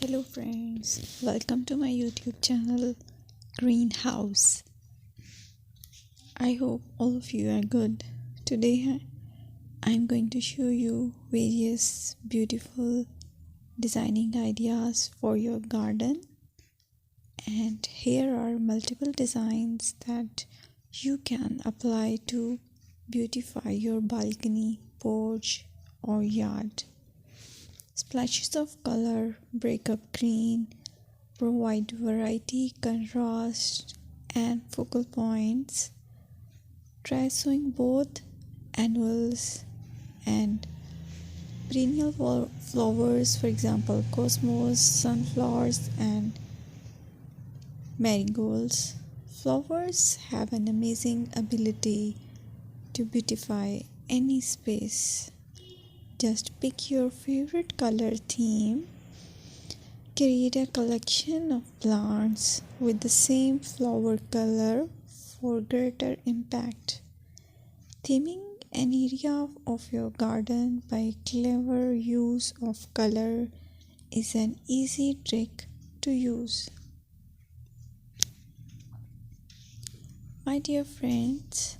Hello friends, welcome to my YouTube channel Greenhouse. I hope all of you are good. Today I'm going to show you various beautiful designing ideas for your garden, and here are multiple designs that you can apply to beautify your balcony, porch or yard. Splashes of color break up green, provide variety, contrast, and focal points. Try sowing both annuals and perennial flowers, for example, cosmos, sunflowers, and marigolds. Flowers have an amazing ability to beautify any space. Just pick your favorite color theme. Create a collection of plants with the same flower color for greater impact. Theming an area of your garden by clever use of color is an easy trick to use. My dear friends,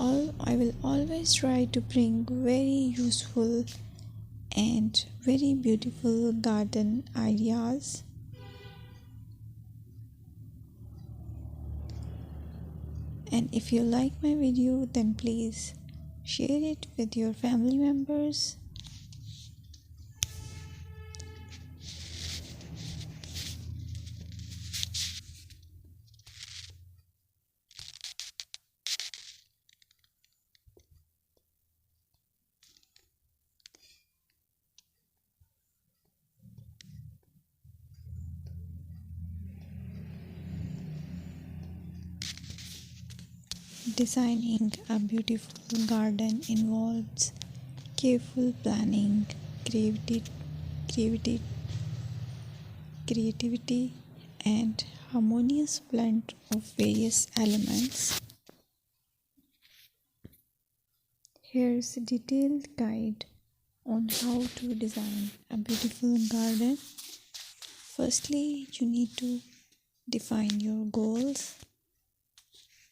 I will always try to bring very useful and very beautiful garden ideas. And if you like my video, then please share it with your family members. Designing a beautiful garden involves careful planning, creativity, and harmonious blend of various elements. Here's a detailed guide on how to design a beautiful garden. Firstly, you need to define your goals.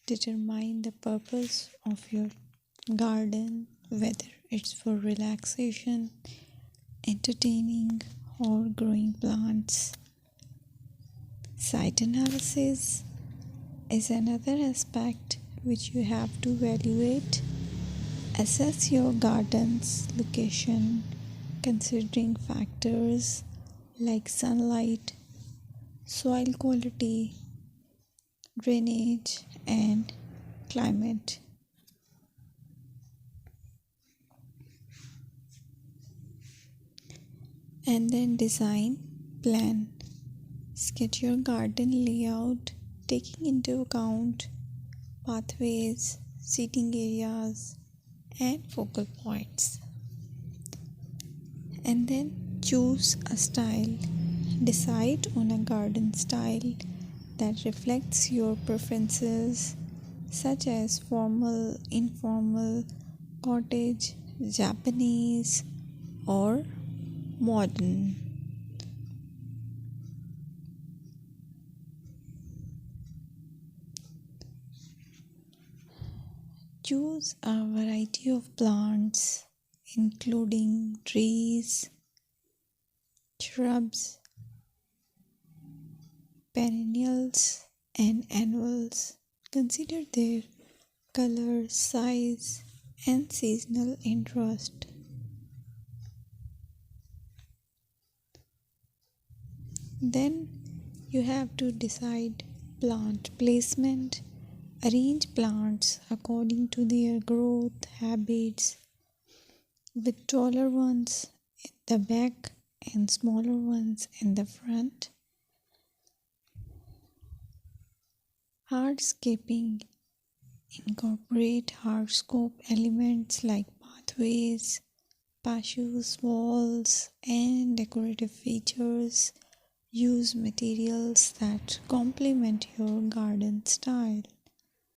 Determine the purpose of your garden, whether it's for relaxation, entertaining, or growing plants. Site analysis is another aspect which you have to evaluate. Assess your garden's location, considering factors like sunlight, soil quality, drainage, and climate. And then design plan. Sketch your garden layout, taking into account pathways, seating areas, and focal points. And then choose a style. Decide on a garden style that reflects your preferences, such as formal, informal, cottage, Japanese, or modern. Choose a variety of plants, including trees, shrubs, perennials, and annuals. Consider their color, size, and seasonal interest. Then you have to decide plant placement. Arrange plants according to their growth habits, with taller ones in the back and smaller ones in the front. Hardscaping. Incorporate hardscape elements like pathways, patios, walls, and decorative features. Use materials that complement your garden style.